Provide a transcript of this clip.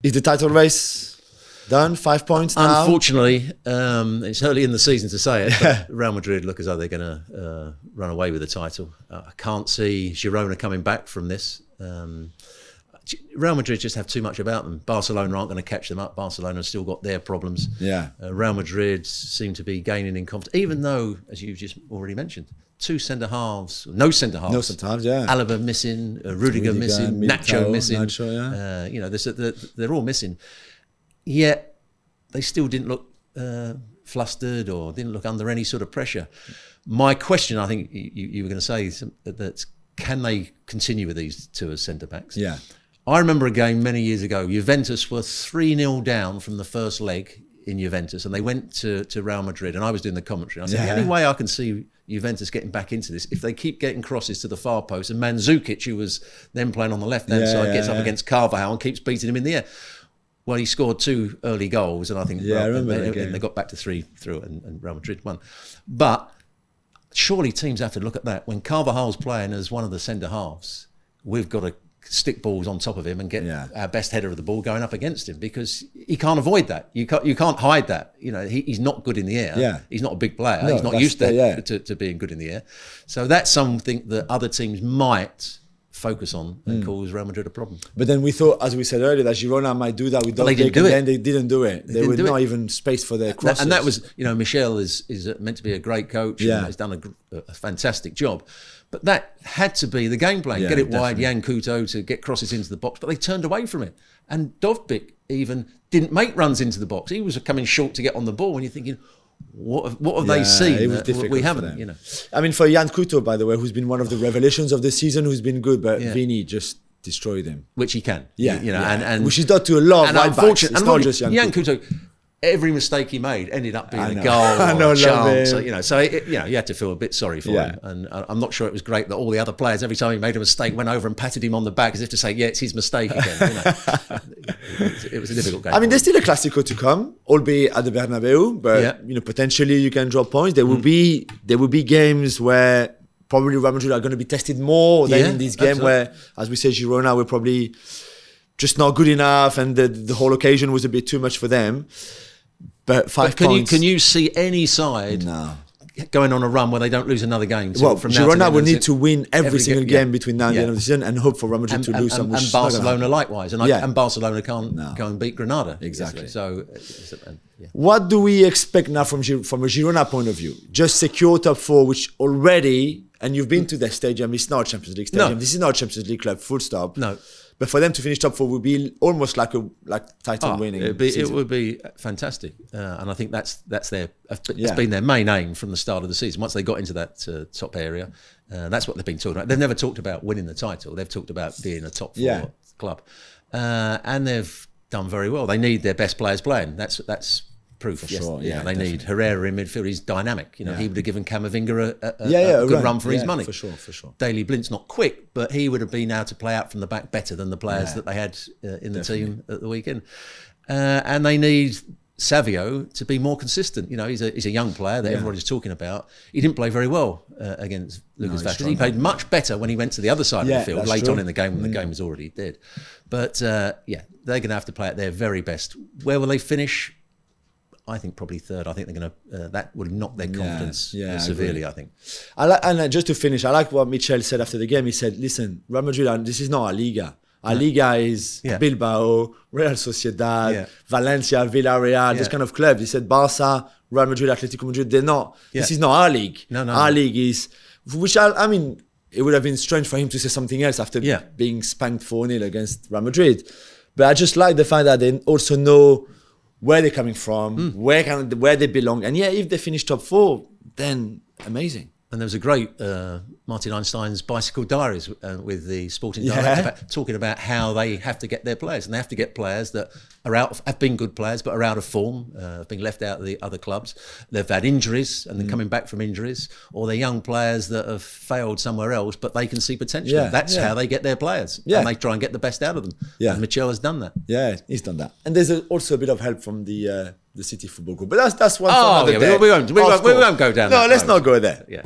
Is the title race done? 5 points now? Unfortunately, it's early in the season to say it, but Real Madrid look as though they're going to run away with the title. I can't see Girona coming back from this. Real Madrid just have too much about them. Barcelona aren't going to catch them up. Barcelona's still got their problems. Yeah. Real Madrid seem to be gaining in confidence, even though, as you've just already mentioned, two centre-halves, no centre-halves. No centre-halves, yeah. Alaba missing, Rudiger missing, Nacho missing. Nacho, yeah. You know, they're all missing. Yet, they still didn't look flustered or didn't look under any sort of pressure. My question, I think you were going to say, that can they continue with these two as centre-backs? Yeah. I remember a game many years ago. Juventus were 3-0 down from the first leg in Juventus, and they went to Real Madrid, and I was doing the commentary. I said, the only way I can see Juventus getting back into this, if they keep getting crosses to the far post, and Mandzukic, who was then playing on the left-hand side, gets up against Carvajal and keeps beating him in the air. Well, he scored 2 early goals, and I think they got back to 3 through it, and Real Madrid won. But surely teams have to look at that. When Carvajal's playing as one of the centre-halves, we've got to stick balls on top of him and get our best header of the ball going up against him, because he can't avoid that. You can't hide that. You know, he's not good in the air. Yeah. He's not a big player. No, he's not used to being good in the air. So that's something that other teams might focus on and cause Real Madrid a problem. But then we thought, as we said earlier, that Girona might do that with they didn't do it. Then they didn't do it. They were not even spaced for their crosses. And that was, you know, Michel is meant to be a great coach. Yeah. And he's done a fantastic job. But that had to be the game plan. Get it wide, Jan Couto to get crosses into the box. But they turned away from it. And Dovbyk even didn't make runs into the box. He was coming short to get on the ball. And you're thinking, what have they seen that we haven't? You know. I mean, for Jan Couto, by the way, who's been one of the revelations of the season, who's been good, but Vini just destroyed him. Which he can. Yeah. You know, and which is done to a lot of right backs. It's not just Jan Couto. Every mistake he made ended up being a goal or a chance. So, you know, you had to feel a bit sorry for him. And I'm not sure it was great that all the other players, every time he made a mistake, went over and patted him on the back as if to say, yeah, it's his mistake again. You know. It was a difficult game. I mean, there's still a Clásico to come, albeit at the Bernabeu, but you know, potentially you can drop points. There will be games where probably Real Madrid are going to be tested more than in this game where, as we said, Girona were probably just not good enough, and the whole occasion was a bit too much for them. But 5 points. Can you see any side going on a run where they don't lose another game? Well, Girona will need to win every single game between now and the end of the season, and hope for Real Madrid to lose some. And Barcelona likewise, and Barcelona can't go and beat Granada. Exactly. So, what do we expect now from a Girona point of view? Just secure top 4, which already, and you've been to the stadium. It's not a Champions League stadium. This is not a Champions League club. Full stop. No. But for them to finish top 4 would be almost like title winning. It would be fantastic, and I think that's been their main aim from the start of the season. Once they got into that top area, that's what they've been talking about. They've never talked about winning the title. They've talked about being a top 4 club, and they've done very well. They need their best players playing. That's proof. For sure, they need Herrera in midfield. He's dynamic. You know, he would have given Camavinga a good run for his money. For sure. Daley Blint's not quick, but he would have been able to play out from the back better than the players that they had in the team at the weekend. And they need Savio to be more consistent. You know, he's a young player that everybody's talking about. He didn't play very well against Lucas Vázquez. He played much better when he went to the other side of the field late on in the game when the game was already dead. But they're going to have to play at their very best. Where will they finish? I think probably 3rd. I think they're going to that will knock their confidence severely. I think. And just to finish, I like what Michel said after the game. He said, "Listen, Real Madrid, this is not a Liga. A Liga is Bilbao, Real Sociedad, Valencia, Villarreal, this kind of club." He said, "Barca, Real Madrid, Atletico Madrid, they're not. This is not our league. No. Our league is." Which I mean, it would have been strange for him to say something else after being spanked 4-0 against Real Madrid. But I just like the fact that they also know where they're coming from, where they belong. And if they finish top 4, then amazing. And there was a great Martin Einstein's Bicycle Diaries with the sporting director talking about how they have to get their players. And they have to get players that have been good players but are out of form, have been left out of the other clubs. They've had injuries and they're coming back from injuries. Or they're young players that have failed somewhere else but they can see potential. That's how they get their players. And they try and get the best out of them. And Michel has done that. Yeah, he's done that. And there's also a bit of help from the City Football Group. But that's one for another day. We won't go down that road. Let's not go there. Yeah.